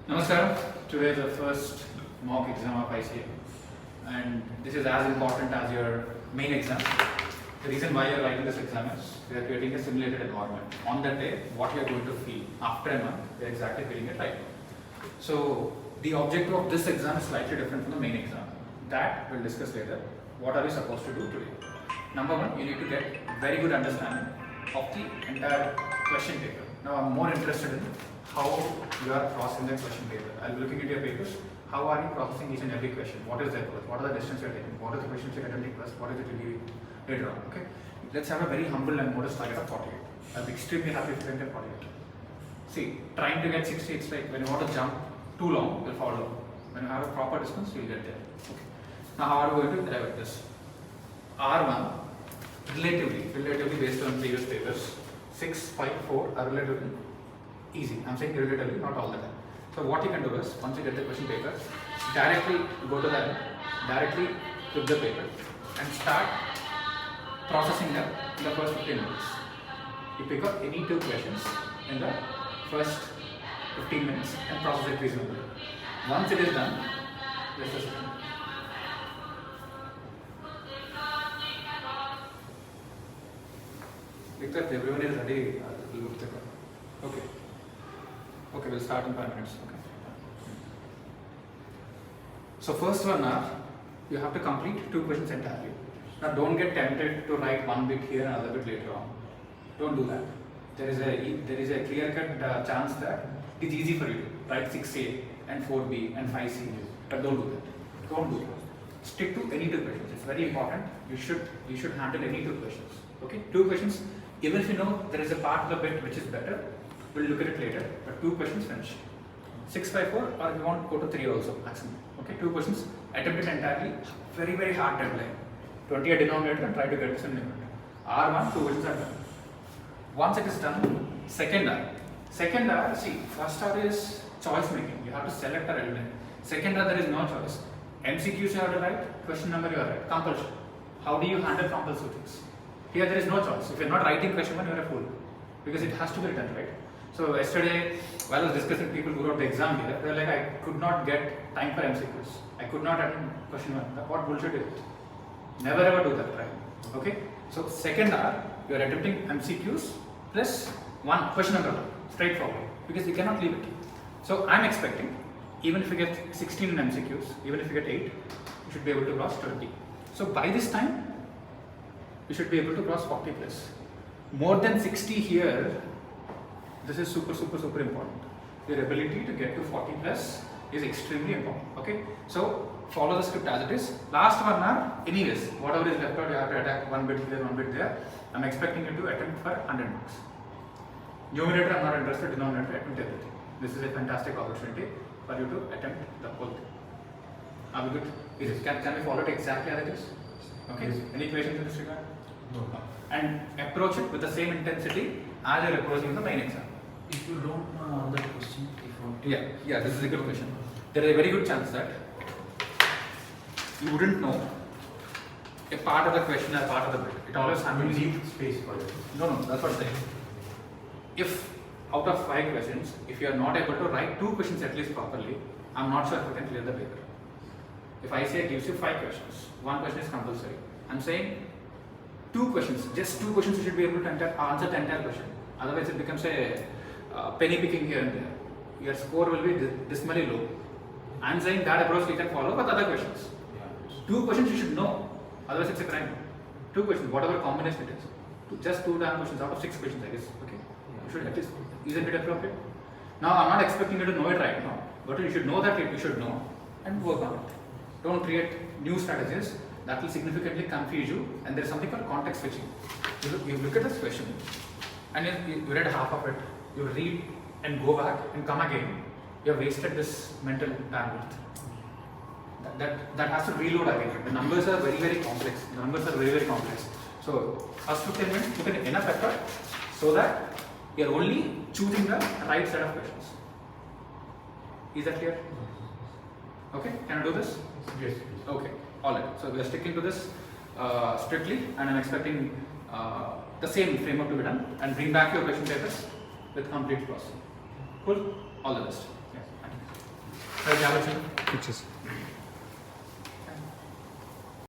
Namaskaram. Today is the first mock exam of ICA, and this is as important as your main exam. The reason why you are writing this exam is we are creating a simulated environment. On that day, what you are going to feel after a month, you are exactly feeling it right. So the objective of this exam is slightly different from the main exam. That we'll discuss later. What are you supposed to do today? Number one, you need to get very good understanding of the entire question paper. Now I'm more interested in how you are processing the question paper. I'll be looking at your papers. How are you processing each and every question? What is the approach? What are the decisions you're taking? What are the questions you're attempting first? What is it will be later on? Okay. Let's have a very humble and modest target of 48. I'll be extremely happy if you can get 48. See, trying to get 60, it's like when you want to jump too long, you'll fall down. When you have a proper distance, you'll get there. Okay. Now, how are we going to arrive at this? R1, relatively based on previous papers, 6, 5, 4 are relatively easy. I'm saying relatively, not all the time. So what you can do is, once you get the question paper, directly go to that, directly flip the paper and start processing them in the first 15 minutes. You pick up any two questions in the first 15 minutes and process it reasonably. Once it is done, let's just Because everyone is ready, we'll look at it. Okay. Okay, we'll start in 5 minutes. Okay. So first one now, you have to complete two questions entirely. Now don't get tempted to write one bit here and another bit later on. Don't do that. There is a clear-cut chance that it's easy for you to write 6A and 4B and 5C, but don't do that. Don't do it. Stick to any two questions. It's very important. You should handle any two questions. Okay, two questions. Even if you know there is a part of the bit which is better, we'll look at it later. But two questions finish. 6 by 4, or if you want, go to 3 also maximum. Okay, two questions. Attempt it entirely. Very hard deadline. 20 a denominator and try to get this in limit. R1, two questions are done. Once it is done, second R. Second R, see, first R is choice making. You have to select or eliminate. Second R, there is no choice. MCQs you have to write, question number you are right. Compulsion. How do you handle compulsory things? Here there is no choice. If you are not writing question 1, you are a fool. Because it has to be written, right? So yesterday, while I was discussing people who wrote the exam here, they were like, I could not get time for MCQs. I could not attend question 1. What bullshit is it? Never ever do that, right? Okay? So second R, you are attempting MCQs plus 1, question number 1, straightforward. Because you cannot leave it. So I am expecting, even if you get 16 in MCQs, even if you get 8, you should be able to cross 20. So by this time, you should be able to cross 40 plus. More than 60 here, this is super important. Your ability to get to 40 plus is extremely important. Okay, so follow the script as it is. Last one are anyways, whatever is left out, you have to attack one bit here, one bit there. I'm expecting you to attempt for 100 marks. Numerator, I'm not interested. Denominator, attempt everything. This is a fantastic opportunity for you to attempt the whole thing. Are we good? Can we follow it exactly as it is? Okay. Yes. Any questions in this regard? No. And approach it with the same intensity as you're approaching the main exam. If you don't know that question, Yeah, this is a good question. There is a very good chance that you wouldn't know a part of the question or part of the bit. It always happens. You need space for it. No, that's what I'm saying. If out of 5 questions, if you are not able to write 2 questions at least properly, I'm not sure if you can clear the paper. If I say it gives you 5 questions, 1 question is compulsory. I'm saying 2 questions, just 2 questions you should be able to answer the entire question. Otherwise it becomes a penny picking here and there. Your score will be dismally low. I'm saying that approach you can follow with other questions. 2 questions you should know, otherwise it's a crime. 2 questions, whatever combination it is. Just 2 damn questions out of 6 questions, I guess. Okay, you should at least, isn't it appropriate? Now I'm not expecting you to know it right now, but you should know that you should know and work on it. Don't create new strategies that will significantly confuse you, and there is something called context switching. You look at this question and you read half of it, you read and go back and come again. You have wasted this mental bandwidth. That has to reload again. The numbers are very complex. So first 15 minutes, put in enough effort so that you are only choosing the right set of questions. Is that clear? Okay, can I do this? Yes. Okay, alright. So we are sticking to this strictly, and I'm expecting the same framework to be done, and bring back your question papers with complete process. Cool? All the best. Yes. Thank you. क्या बच्चे? Which is